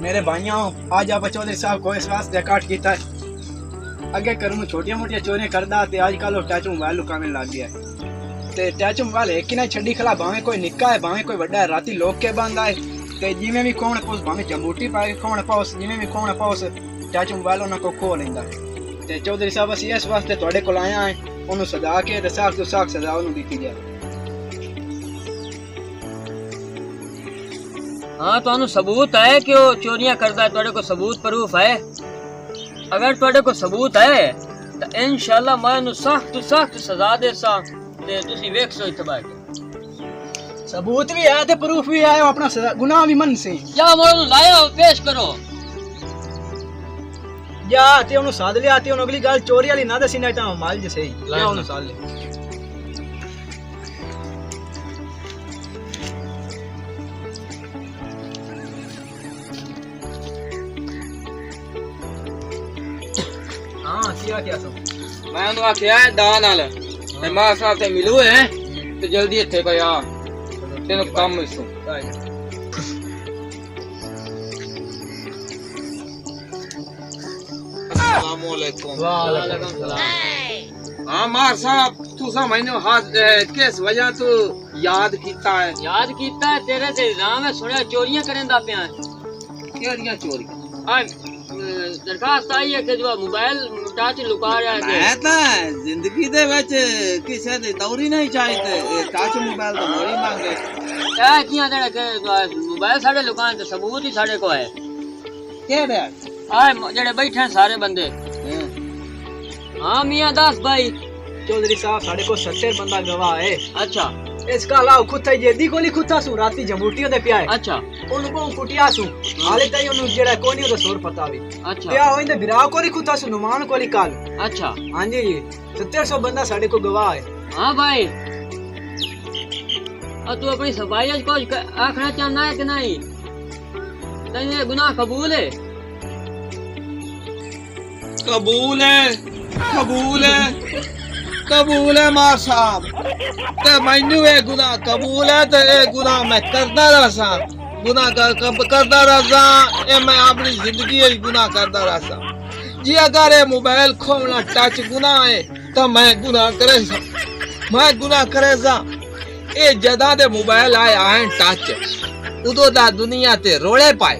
मेरे भाइयों आज आप चौधरी साहब को इस वास्ते काट किया है। अगे करूँ छोटिया मोटिया चोरियां करदा ते आजकल टच मोबाइल लुकाने लग गया है। ते टच मोबाइल एक ही ना छड़ी खला, भावे कोई निक्का है भावे कोई बड़ा है, राती लोग के बंद आए ते जिमें भी कौन पाउस भावे जंबूटी पाए कौन पाउस जिमें भी कौन पाउस टच मोबाइल उन्होंने को खो लेंदा। ते चौधरी साहब असी इस वास्ते तुहाडे कोल आया है, उन्होंने सजा के ते सख्त तो सख्त सजा उन्होंने दी जाए। हाँ तो सबूत है कि वो चोरियां करता है, तुहाडे को सबूत प्रूफ है? अगर तुहाडे को सबूत है तो इंशाल्लाह मैं उन्हें सख्त सख्त सजा देसा ते तुसी वेख सो इत्थे बैठ के। सबूत भी है ते प्रूफ भी है, अपना गुनाह भी मन से या मोड़ लाया पेश करो या ते उन्हें साध लिया ते उन्हें अगली गल चोरी वाली ना दसी नहीं तो माल जैसे ही लाया उन्हें साध ले। हाँ सिया क्या सब मैं उन्हें आख्या है दा नाल ते मां साहब से मिलू है तो जल्दी इत्थे पे आ तेन काम इसो। हाँ मार साहब तुसा मैंने हाथ किस वजह तू याद कीता है? याद कीता है तेरे ते इल्जाम है, सुनिया चोरियां करेंदा पिया। केड़ियां चोरियां? दरखास्त आई है कि जो मोबाइल टच लुका रहा है। मैं तो जिंदगी दे विच किसे दी दौरी नहीं चाहिए, टच मोबाइल तो मोरी मांगे क्या किया जेड़े मोबाइल साडे लुकान ते सबूत ही साडे को है। केड़े आए जेड़े बैठे हैं सारे बंदे। हाँ मियां दास भाई चौधरी साहब साढ़े को 70 बंदा गवाह है। अच्छा इसका अलावा खुद था जेदी कोली खुद था सु राती जमूटियों दे पिया है। अच्छा उनको कुटिया सु हाले ताई उनु जेड़ा कोनी ओदा सोर पता भी। अच्छा पिया होइंदे बिरा कोली खुद था सु नुमान कोली काल। अच्छा हां जी 70 बंदा साढ़े को गवाह है। हाँ भाई और तू अपनी सफाई आज कुछ आखना चाहना है कि नहीं? तेरे गुनाह कबूल है? कबूल है कबूल है कबूल है मार साहब ते मैनू ये गुनाह कबूल है ते ये गुनाह मैं करदा रहा गुनाह करदा रहा ये मैं अपनी जिंदगी में गुनाह करदा रहा जी। अगर ये मोबाइल खोलना टच गुनाह है तो मैं गुनाह करे ये जदा दे मोबाइल आए आए टच उदो दा दुनिया ते रोले पाए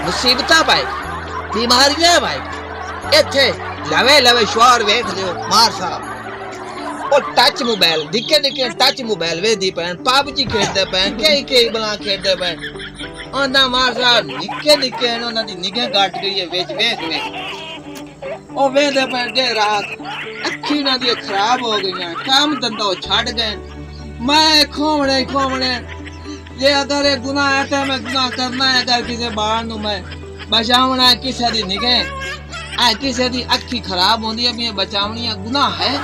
मुसीबतां पाए बीमारियां पाए इत्थे लवे लवे शोर वेख लियो मार साहब। और टच मोबाइल दिखे दिखे टच मोबाइल वे दी पैन पबजी खेलते पैन कई बना खेलते पैन ओंदा मार साहब निके निके ओना दी निगाह काट गई है वेच वेख ओ वे दे पैन दे रात अखी ना दी खराब हो गई काम धंधा छड़ गए मैं खोमड़े ये अगर ये गुनाह है तो मैं गुनाह करना है। अगर किसी बाहर नु मैं बचावना है किसी दी निगाह किसी दी अखी खराब होंदी है बचावनी है गुनाह है?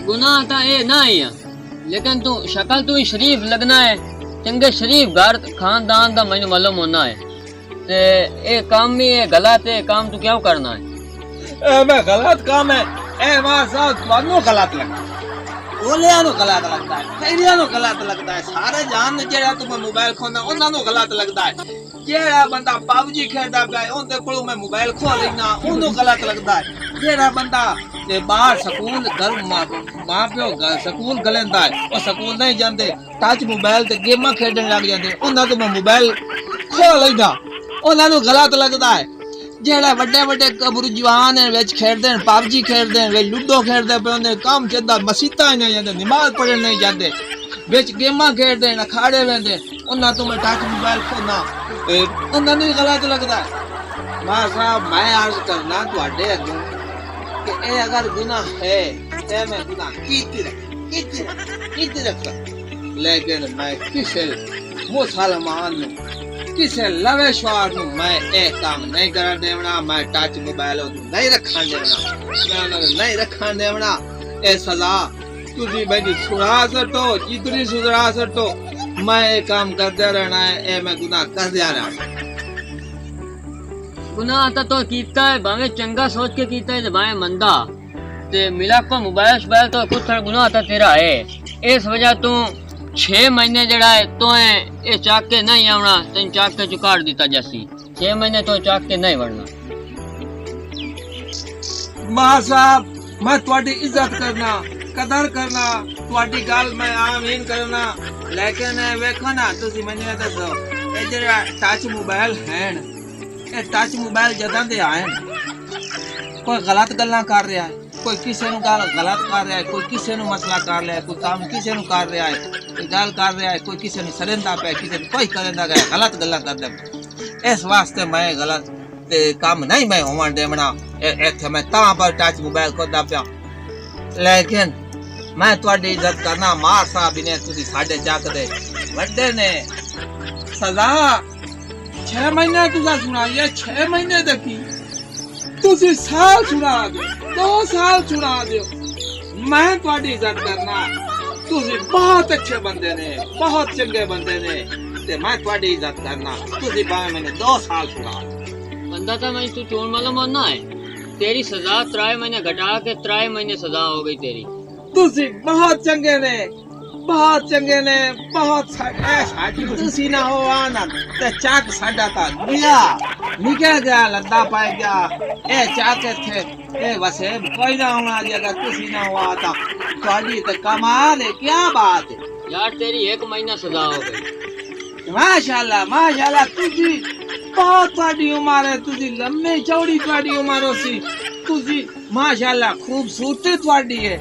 गुनाह तो ये ना ही है लेकिन तू शक्ल तू शरीफ लगना है, चंगे शरीफ घर खानदान का मैनू मालूम होना है ते ये काम ही गलत है काम तू क्यों करना है? मैं गलत काम है ए मां साहब तुहानू गलत लगता ओलियां नु गलत लगता है फेरियां नु गलत लगता है सारे जान जेड़ा तू मैं मोबाइल खोना उन्हां नु गलत लगता है जेड़ा बंदा पबजी खेलदा पिया ओंदे कोलों मैं मोबाइल खो लेना ओनू गलत लगता है। जेड़ा बंदा ते बाहर स्कूल घर मां प्यो स्कूल गलेंदा है और स्कूल नहीं जांदे टच मोबाइल ते गेमां खेडन लग जांदे उन्हां तो मैं मोबाइल खो लेना उन्हां नु गलत लगता है। जेड़ा बड़े बड़े कबरू जवान है विच खेलदे पबजी खेलदे वे लूडो खेलदे पे उन्हें काम चलदा मसीता नहीं जांदे नमाज पढ़न नहीं जांदे विच गेमां खेलदे अखाड़े वेंदे उन्हां तो मैं टच मोबाइल खोना उन्हां नु गलत लगदा है। मां साहब मैं अर्ज करना तुहाडे अगे कि ए अगर गुनाह है ते मैं गुनाह कीती रखता लेकिन मैं किसे मुसलमान नु किसे लवेश्वर नु मैं एक काम नहीं कर देवना मैं टच मोबाइल नहीं रखा देवना मैं नहीं रखा देवना ए सजा तुझी बेटी सुना सटो जितनी सुधरा सटो मैं ये काम करते रहना है ए मैं गुनाह कर दिया रहना। गुनाह तो कीता है भावे चंगा सोच के कीता है भावे मंदा ते मिला को मोबाइल शबाइल तो कुछ गुनाह तो तेरा है। इस वजह तू 6 महीने जड़ा है तो ये चाके नहीं आवना तेन चाके चुकाड़ दिता जैसी 6 महीने तो चाक के नहीं वरना मां साहब मैं तुम्हारी इज्जत करना कदर करना तुम्हारी गल मैं आमीन करना लेकिन वेखो ना तुसी मैंने दसो ये जेड़ा टच मोबाइल है ये टच मोबाइल जदां दे आए कोई गलत गल्लां कर रहा है कोई किसी नु गल गलत कर रहा है कोई किसी नु मसला कर रहा है कोई काम किसी नु कर रहा है कोई गल कर रहा है कोई किसी नु सरेंदा पे किसी कोई करेंदा गया गलत गल्लां करदा इस वास्ते मैं गलत ते काम नहीं मैं होवन देवना इत्थे मैं तां पर टच मोबाइल खोदा पिया लेकिन मैं तुम्हारी इज्जत करना मार साहब ने तुसी साडे चक दे वड्डे ने सजा 6 महीने तुसा सुनाई 6 महीने तक तुसी साल सुना दो 2 साल सुना दो मैं तुम्हारी इज्जत करना तुसी बहुत अच्छे बंदे ने बहुत चंगे बंदे ने ते मैं तुम्हारी इज्जत करना तुसी भावे मैंने 2 साल सुना बंदा तो मैं तू चोर मालूम होना है तेरी सजा 3 महीने घटा के 3 महीने सजा हो गई तेरी तुसी बहुत चंगे ने बहुत साडी तुसी ना हो आना ते चाक साडा ता गया निकल गया लद्दा पाए गया ए चाक थे ए वसे कोई ना होना जगह तुसी ना हुआ था ਤੁਹਾਡੀ ਤੇ कमाल है क्या बात है यार तेरी 1 महीना सजा हो गई माशाल्लाह तुसी बहुत ਤੁਹਾਡੀ उम्र है तुसी लम्बी चौड़ी ਤੁਹਾਡੀ उम्र होसी तुसी माशाल्लाह खूबसूरती ਤੁਹਾਡੀ है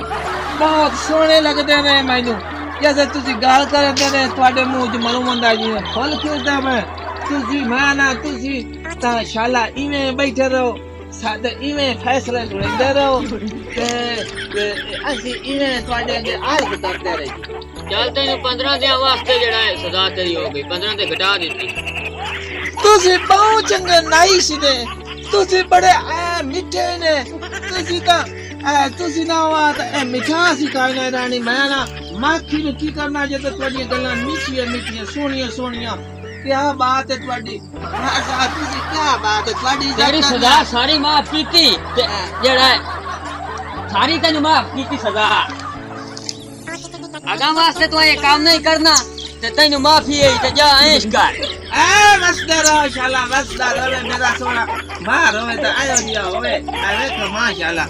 बहुत सोहने लगदे ने मैनू जैसे तुसी गाल करदे ने ਤੁਹਾਡੇ ਮੂੰਹ 'ਚ ਮਲੂਮ ਹੁੰਦਾ ਜਿਵੇਂ ਫੁੱਲ ਖਿਲਦਾ ਮੈਂ ਤੁਸੀਂ ਮੈਂ ਨਾ ਤੁਸੀਂ ਤਾਂ ਸ਼ਾਲਾ ਇਵੇਂ ਬੈਠੇ ਰਹੋ ਸਾਡੇ ਇਵੇਂ ਫੈਸਲੇ ਲੈਂਦੇ ਰਹੋ ਤੇ ਅਸੀਂ ਇਵੇਂ ਤੁਹਾਡੇ ਅੱਗੇ ਆਰਗ ਕਰਦੇ ਰਹੇ ਚੱਲ ਤੈਨੂੰ 15 ਦਿਨਾਂ ਵਾਸਤੇ ਜਿਹੜਾ ਹੈ ਸਜ਼ਾ ਤੇਰੀ ਹੋ ਗਈ 15 ਤੇ ਘਟਾ ਦਿੱਤੀ ਤੁਸੀਂ ਬਹੁਤ ਚੰਗੇ ਨਾਈਸ ਨੇ ਤੁਸੀਂ ਬੜੇ ਮਿੱਠੇ ਨੇ ਤੁਸੀਂ ਤਾਂ ਤੁਸੀਂ ਨਾ ਵਾ ਤਾਂ ਮਿਠਾਸ ਹੀ ਖਾਣਾ ਰਾਣੀ ਮੈਂ ਨਾ ਮਾਖੀ ਨੂੰ ਕੀ ਕਰਨਾ ਜੇ ਤਾਂ ਤੁਹਾਡੀਆਂ ਗੱਲਾਂ ਮਿੱਠੀਆਂ ਸੋਹਣੀਆਂ क्या बात है ਤੁਹਾਡੀ ਤੁਸੀਂ क्या बात है ਤੁਹਾਡੀ ਤੇਰੀ ਸਜ਼ਾ ਸਾਰੀ ਮਾਫ ਕੀਤੀ ਤੇ ਜਿਹੜਾ ਸਾਰੀ ਤੈਨੂੰ ਮਾਫ ਕੀਤੀ ਸਜ਼ਾ ਅਗਾਂ ਵਾਸਤੇ ਤੂੰ ਇਹ ਕੰਮ ਨਹੀਂ ਕਰਨਾ ਤੇ ਤੈਨੂੰ ਮਾਫੀ ਹੈ ਤੇ ਜਾ ਐਸ਼ ਕਰ बस तेरा शाला बस दादा मेरा सोना मार होवे तो आयो दिया होवे अरे तो माशाल्लाह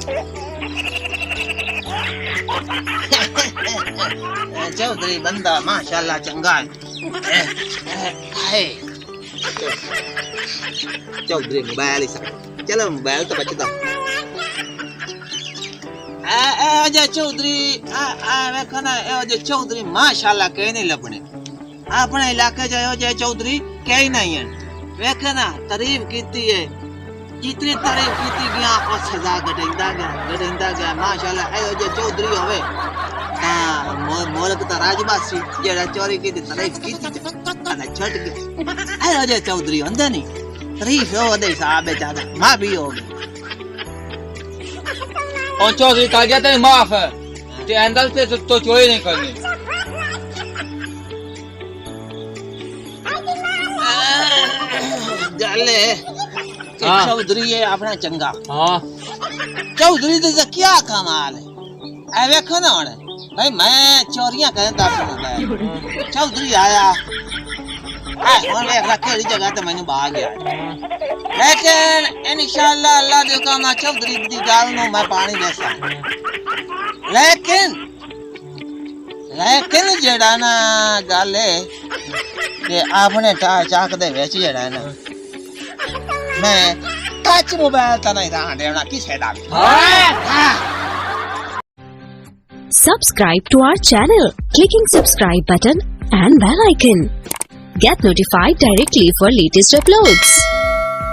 चौधरी बंदा माशाल्लाह चंगा है चौधरी मोबाइल ही चलो मोबाइल तो बचदा ए चौधरी वेखो ना ए चौधरी माशाल्लाह कहीं नहीं लभने अपने इलाके जो चौधरी कहीं नहीं है वेखे ना तारीफ की है जितनी तारीफ की गया और सजा घटेंदा गया माशाल्लाह ए जो चौधरी होवे मोलक तो राजबासी जेड़ा चोरी की तारीफ की अने छट के ए जो चौधरी होंदा नहीं तारीफ हो दे साहब ज्यादा मां भी हो गई और चौधरी का गया तेरी माफ है ते अंदर से तो चोरी नहीं करनी गल है चौधरी है अपना चंगा हां चौधरी तो क्या कमाल है ए देखो ना हुन भाई मैं चोरियां करदा सुनदा चौधरी आया हुन देख केड़ी जगह ते मैनू भाग गया लेकिन इंशाअल्लाह अल्लाह दे कहना चौधरी दी गल नु मैं पानी देसा लेकिन जेड़ा ना गल है कि अपने चाक दे विच जेड़ा है ना मैं टच मोबाइल ता नहीं रहन देना किसे दा Subscribe to our channel, clicking subscribe button and bell icon. Get notified directly for latest uploads.